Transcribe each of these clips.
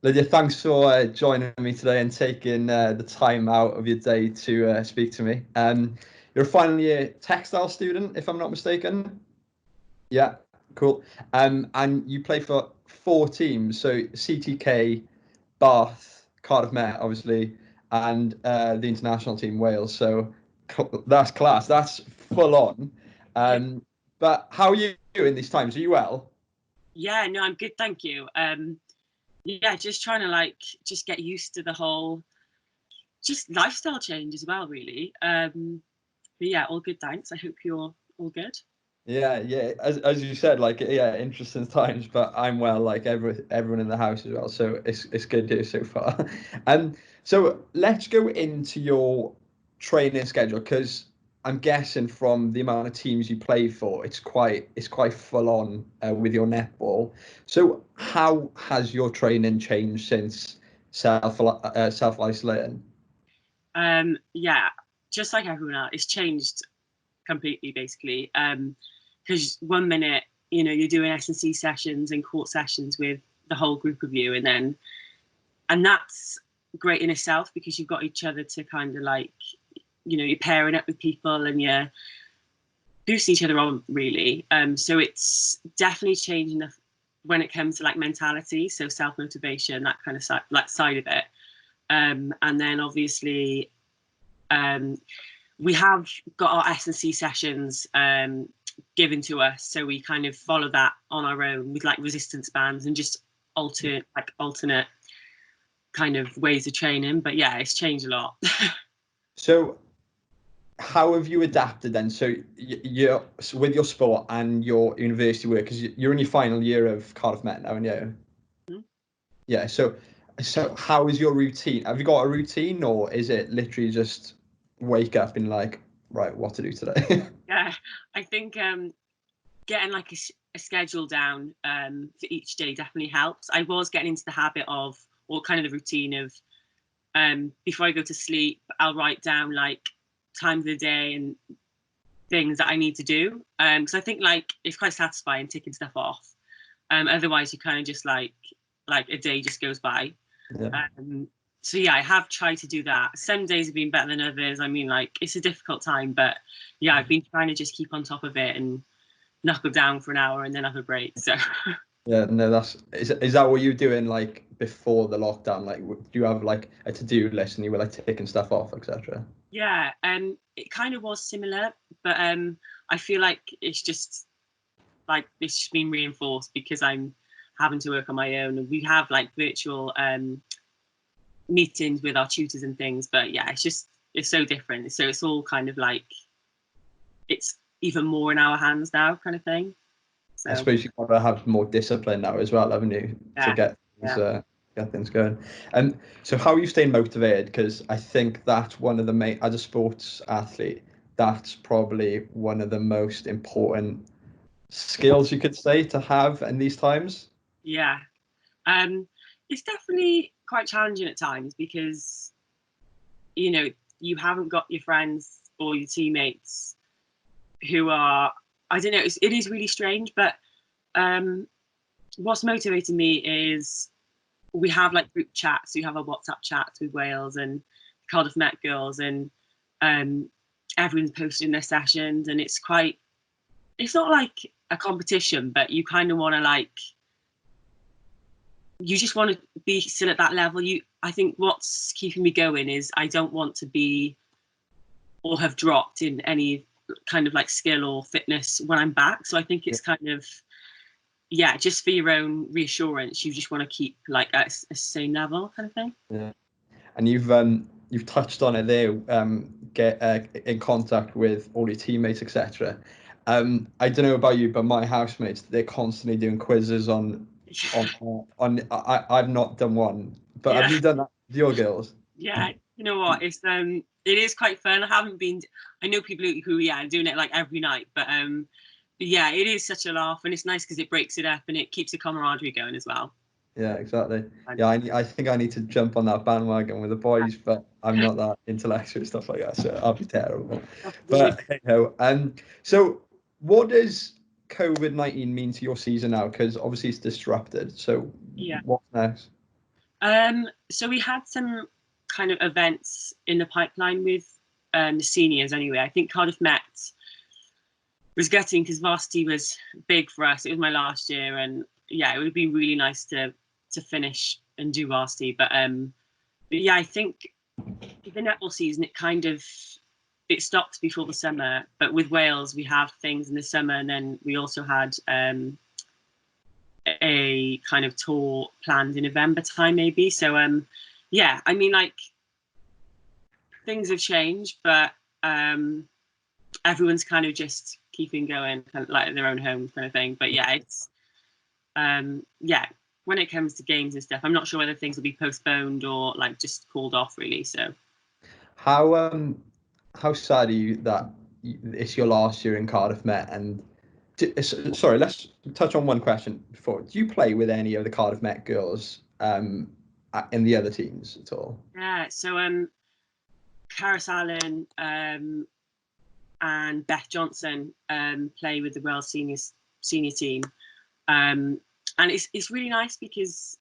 Lydia, thanks for joining me today and taking the time out of your day to speak to me. You're a final year textile student, if I'm not mistaken. Yeah, cool. And you play for four teams, so CTK, Bath, Cardiff Met, obviously, and the international team, Wales. So that's class. That's full on. Yeah, But how are you in these times? Are you well? yeah, no, I'm good, thank you. Yeah, just trying to just get used to the whole just lifestyle change as well, really. But yeah, all good, thanks. I hope you're all good. Yeah, yeah. As you said, like yeah, interesting times, but I'm well, like everyone in the house as well. So it's good news so far. So let's go into your training schedule because I'm guessing from the amount of teams you play for, it's quite full on with your netball. So how has your training changed since self isolating? Yeah, just like everyone else, it's changed completely, basically. Because one minute, you're doing S&C sessions and court sessions with the whole group of you, and that's great in itself because you've got each other to kind of you're pairing up with people and you're boosting each other on, really. So it's definitely changing when it comes to mentality, so self motivation, that kind of side of it. And then obviously, we have got our S&C sessions given to us, so we kind of follow that on our own with resistance bands and just alternate kind of ways of training. But yeah, it's changed a lot. So how have you adapted then? So you're with your sport and your university work, because you're in your final year of Cardiff Met now, aren't you? Mhm. Yeah. So how is your routine? Have you got a routine, or is it literally just wake up and like, right, what to do today? Yeah, I think getting a schedule down for each day definitely helps. I was getting into the habit of, or kind of the routine of, before I go to sleep, I'll write down times of the day and things that I need to do. Because I think it's quite satisfying ticking stuff off. Otherwise, you kind of just a day just goes by. Yeah. So yeah, I have tried to do that. Some days have been better than others. I mean, it's a difficult time, but yeah, I've been trying to just keep on top of it and knuckle down for an hour and then have a break. So Yeah, no, is that what you were doing like before the lockdown? Like, do you have like a to-do list and you were like ticking stuff off, etc.? yeah, it kind of was similar, but I feel like it's just been reinforced because I'm having to work on my own, and we have virtual meetings with our tutors and things. But yeah, it's so different. So it's all kind of it's even more in our hands now, kind of thing. I So suppose you've got to have more discipline now as well, haven't you, to yeah, yeah, get things going. And so, how are you staying motivated? Because I think that's one of the main, as a sports athlete, that's probably one of the most important skills you could say to have in these times. yeah. Um, it's definitely quite challenging at times because you know you haven't got your friends or your teammates who are, I don't know, it is really strange, but um, what's motivating me is we have group chats. We have our WhatsApp chats with Wales and Cardiff Met girls, and um, everyone's posting their sessions, and it's not like a competition, but you kind of want to you just want to be still at that level. I think what's keeping me going is I don't want to be or have dropped in any kind of skill or fitness when I'm back. So I think it's kind of, yeah, just for your own reassurance, you just want to keep at a same level kind of thing. Yeah. And you've touched on it there. Get in contact with all your teammates, etc. I don't know about you, but my housemates, they're constantly doing quizzes I've not done one, but Yeah, have you done that with your girls? yeah. You know what? It is quite fun. I haven't been. I know people who yeah are doing it every night, but yeah, it is such a laugh, and it's nice because it breaks it up and it keeps the camaraderie going as well. Yeah, exactly. And, Yeah, I think I need to jump on that bandwagon with the boys, but I'm not that intellectual and stuff like that, so I'll be terrible. But hey ho. So what does COVID-19 mean to your season now? Because obviously it's disrupted. So yeah. what's next? So we had some kind of events in the pipeline with the seniors anyway. I think Cardiff Met was getting, because varsity was big for us. It was my last year, and yeah, it would be really nice to finish and do varsity. But yeah, I think the netball season, it stopped before the summer. But with Wales, we have things in the summer, and then we also had a kind of tour planned in November time, maybe. So yeah, I mean, like, things have changed, but everyone's kind of just keeping going, kind of like their own home kind of thing. But yeah, it's yeah, when it comes to games and stuff, I'm not sure whether things will be postponed or like just called off, really. So how sad are you that it's your last year in Cardiff Met? And sorry, let's touch on one question before. Do you play with any of the Cardiff Met girls in the other teams at all? yeah, so Caris Allen and Beth Johnson play with the Wales senior team, and it's really nice because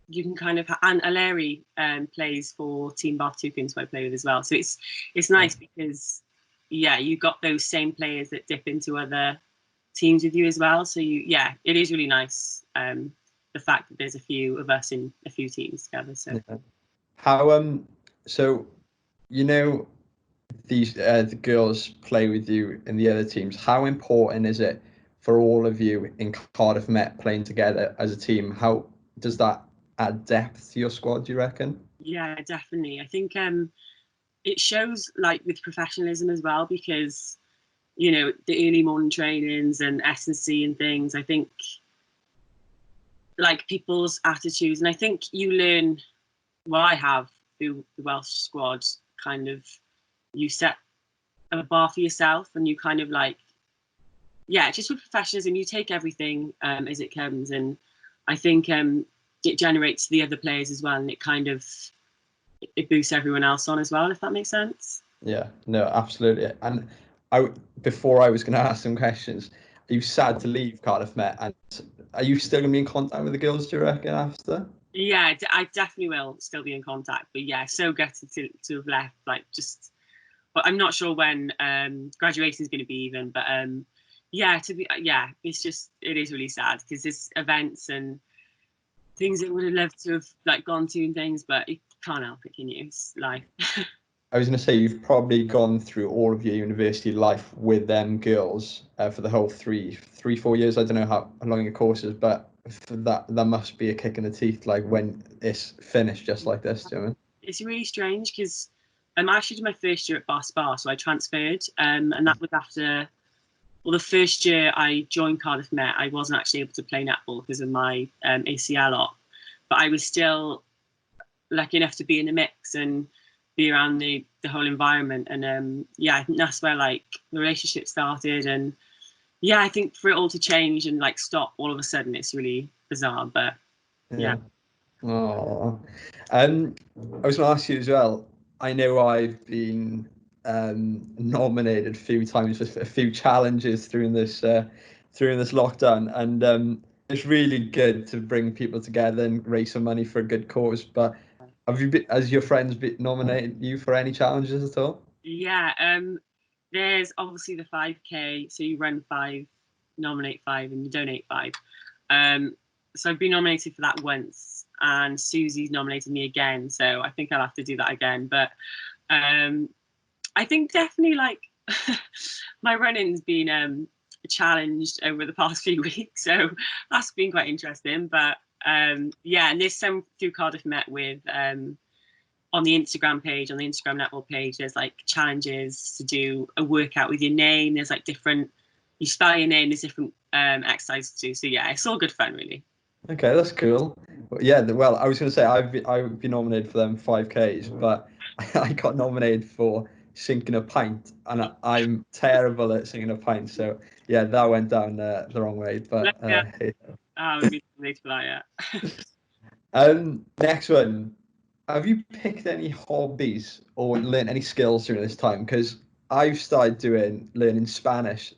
you can kind of and Aleri plays for Team Bath Toucans, who I play with as well. So it's nice because yeah, you got those same players that dip into other teams with you as well. So it is really nice. The fact that there's a few of us in a few teams together. So how so these the girls play with you in the other teams. How important is it for all of you in Cardiff Met playing together as a team? How does that add depth to your squad, do you reckon? yeah, definitely. I think it shows like with professionalism as well, because the early morning trainings and S&C and things, I think like people's attitudes, and I think you learn what I have through the Welsh squad, kind of you set a bar for yourself, and you kind of like, yeah, just with professionalism, you take everything as it comes, and I think it generates the other players as well, and it boosts everyone else on as well, if that makes sense. Yeah, no, absolutely. And before I was going to ask some questions, are you sad to leave Cardiff Met, and are you still going to be in contact with the girls, do you reckon, after? Yeah, I definitely will still be in contact, but yeah, so gutted to have left. Like, just, but I'm not sure when graduation is going to be even. But yeah, it is really sad because there's events and things that would have loved to have like gone to and things, but you can't help it, can you? It's life. I was going to say you've probably gone through all of your university life with them girls for the whole 4 years. I don't know how long your course is, but for that must be a kick in the teeth, like when it's finished just like this, do you know what I mean? It's really strange because I actually did my first year at Bar Spa, so I transferred, and that was after. Well, the first year I joined Cardiff Met, I wasn't actually able to play netball because of my ACL op, but I was still lucky enough to be in the mix and be around the whole environment. And yeah, I think that's where like the relationship started. And yeah, I think for it all to change and like stop all of a sudden, it's really bizarre. But yeah. Oh, I was going to ask you as well. I know I've been nominated a few times for a few challenges through this lockdown, and it's really good to bring people together and raise some money for a good cause. But has your friends nominated you for any challenges at all? Yeah, there's obviously the 5K. So you run 5, nominate 5, and you donate 5. So I've been nominated for that once, and Susie's nominated me again. So I think I'll have to do that again. But I think definitely like my running's been challenged over the past few weeks. So that's been quite interesting. But yeah, and there's some through Cardiff Met with on the Instagram page, on the Instagram netball page, there's like challenges to do a workout with your name. There's like different, you spell your name, there's different exercises to do. So yeah, it's all good fun, really. Okay, that's cool. Yeah, well, I was going to say I've been nominated for them 5Ks, but I got nominated for sinking a pint, and I'm terrible at sinking a pint. So yeah, that went down the wrong way. But Yeah, hey. we've been nominated for that, yeah. Next one. Have you picked any hobbies or learned any skills during this time? Because I've started learning Spanish.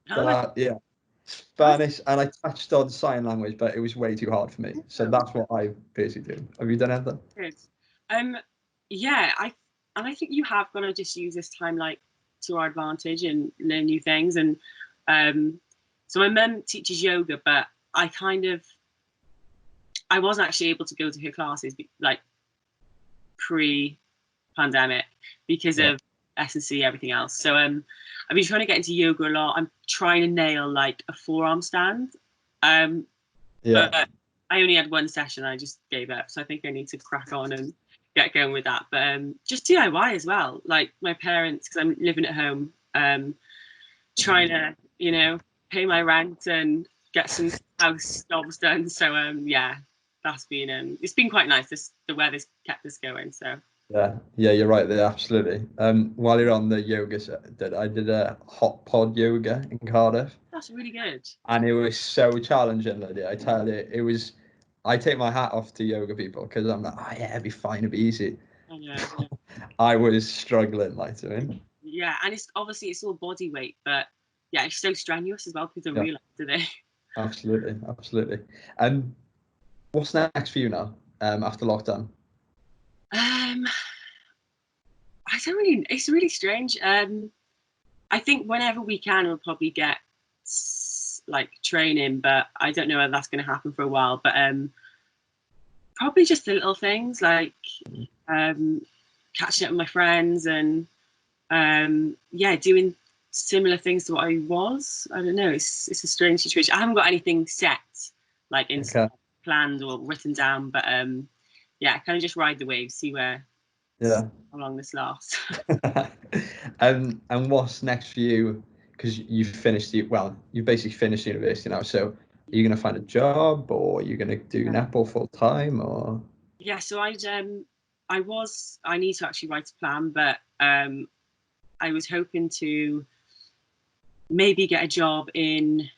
Oh, Yeah. Spanish, and I touched on sign language, but it was way too hard for me. So that's what I basically do. Have you done anything? Good. Yeah, I think you have got to just use this time like to our advantage and learn new things. And so my mum teaches yoga, but I wasn't actually able to go to her classes like pre-pandemic because of S&C, everything else. So I've been trying to get into yoga a lot. I'm trying to nail like a forearm stand. But I only had one session. I just gave up. So I think I need to crack on and get going with that. But just DIY as well. Like my parents, because I'm living at home, trying to, pay my rent and get some house jobs done. So yeah, that's been it's been quite nice. The weather's kept us going. So yeah, you're right there, absolutely. While you're on the yoga set, I did a hot pod yoga in Cardiff. That's really good. And it was so challenging, Lydia. I tell you, it was. I take my hat off to yoga people because I'm like, oh yeah, it'd be fine, it'd be easy. I was struggling, like doing. Yeah, and it's obviously it's all body weight, but yeah, it's so strenuous as well. People don't realize, do they? Absolutely. And what's next for you now? After lockdown? I don't really. It's really strange. I think whenever we can, we'll probably get like training, but I don't know whether that's going to happen for a while. But probably just the little things like catching up with my friends and doing similar things to what I was. I don't know. It's a strange situation. I haven't got anything set, like planned or written down, but kind of just ride the wave, see how long this lasts. And what's next for you? Because you've basically finished university now. So are you going to find a job, or are you going to do netball full time, or? Yeah, so I need to actually write a plan, but I was hoping to maybe get a job in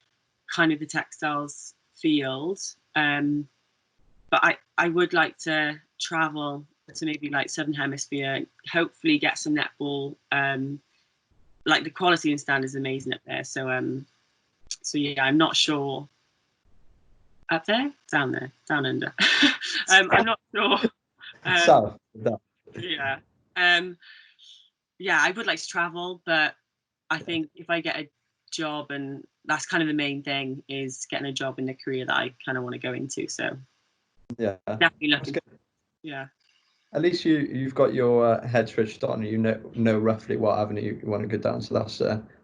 kind of the textiles field. But I would like to travel to maybe like Southern Hemisphere, hopefully get some netball. Like the quality and standard is amazing up there. So yeah, I'm not sure. Up there, down under. I'm not sure. South. Yeah. Yeah, I would like to travel, but I think if I get a job, and that's kind of the main thing, is getting a job in the career that I kind of want to go into. So yeah, definitely looking. Yeah. At least you've got your head switched on. You know roughly what avenue you want to go down. So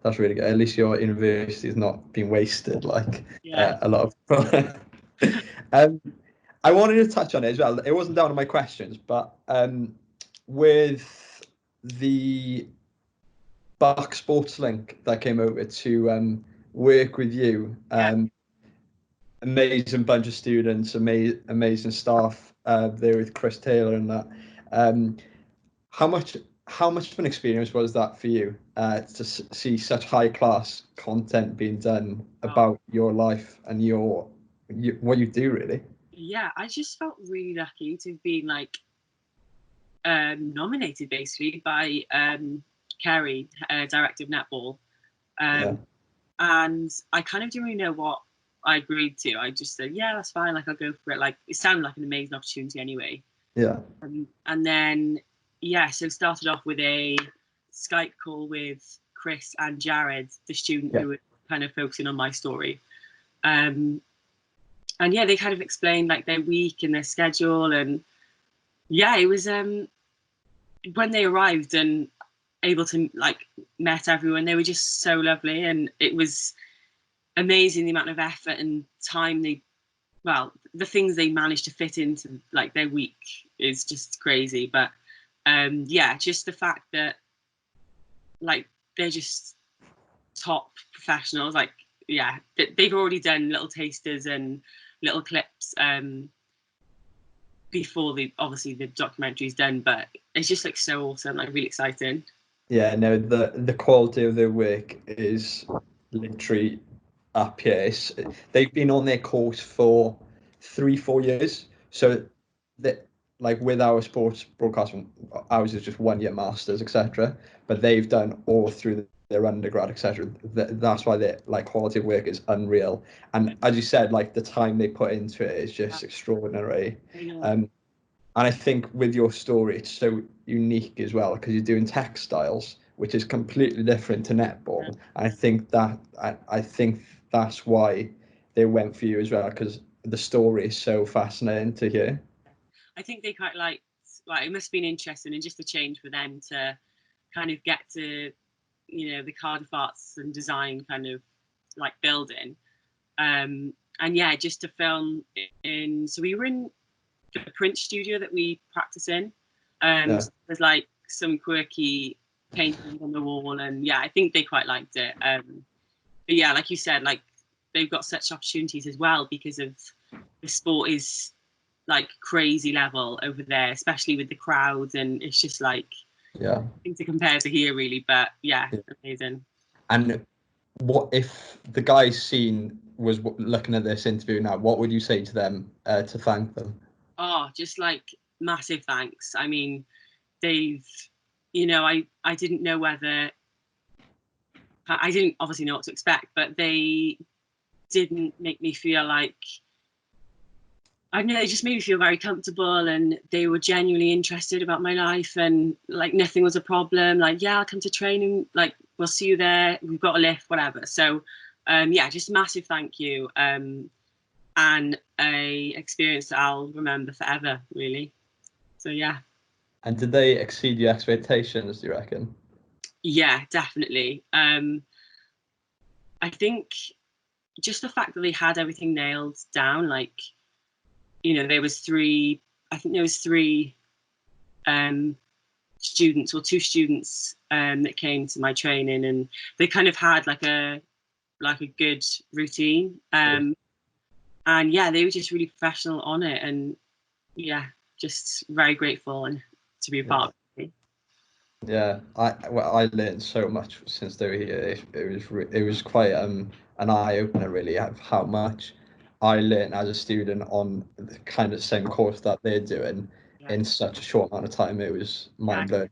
that's really good. At least your university has not been wasted like a lot of people. I wanted to touch on it as well. It wasn't down on my questions, but with the Buck Sports Link that came over to work with you, amazing bunch of students, amazing staff there with Chris Taylor and that. How much of an experience was that for you to see such high class content being done about your life and what you do, really? Yeah, I just felt really lucky to have been like nominated basically by Kerry, director of Netball. And I kind of didn't really know what I agreed to. I just said, yeah, that's fine. Like, I'll go for it. Like, it sounded like an amazing opportunity anyway. Yeah. And then, so it started off with a Skype call with Chris and Jared, the student who were kind of focusing on my story. And they kind of explained like their week and their schedule. And it was when they arrived and able to like met everyone, they were just so lovely, and it was amazing the amount of effort and time the things they managed to fit into like their week is just crazy. But just the fact that like they're just top professionals, like they've already done little tasters and little clips before the documentary's done, but it's just like so awesome, like really exciting. Yeah, no, the quality of their work is literally up here. They've been on their course for 3-4 years, so that like with our sports broadcasting, ours is just 1 year masters, etc. But they've done all through their undergrad, etc. That's why their like quality of work is unreal. And as you said, like the time they put into it is just extraordinary. And I think with your story, it's so unique as well because you're doing textiles, which is completely different to netball. I think I think that's why they went for you as well, because the story is so fascinating to hear. I think they quite like it must have been interesting and just a change for them to kind of get to, you know, the Cardiff Arts and Design kind of like building. And yeah, just to film in, so we were in the print studio that we practice in. So there's like some quirky paintings on the wall, and yeah, I think they quite liked it. But yeah, like you said, like they've got such opportunities as well because of the sport is like crazy level over there, especially with the crowds, and it's just like nothing to compare to here really. But yeah, amazing. And what if the guys seen was looking at this interview now? What would you say to them to thank them? Oh, just like massive thanks. I mean, they've, you know, I didn't know whether, I didn't obviously know what to expect, but they didn't make me feel like, I don't know, they just made me feel very comfortable, and they were genuinely interested about my life, and like nothing was a problem. Like, yeah, I'll come to training, like we'll see you there, we've got a lift, whatever. So yeah, just massive thank you. And a experience that I'll remember forever, really. So yeah. And did they exceed your expectations, do you reckon? Yeah, definitely. I think just the fact that they had everything nailed down, like, you know, there was three, I think there was three students or two students that came to my training, and they kind of had like a good routine. And yeah, they were just really professional on it, and yeah, just very grateful and to be a part of it. Yeah, I learned so much since they were here. It was quite an eye opener really of how much I learned as a student on the kind of same course that they're doing in such a short amount of time. It was mind blowing.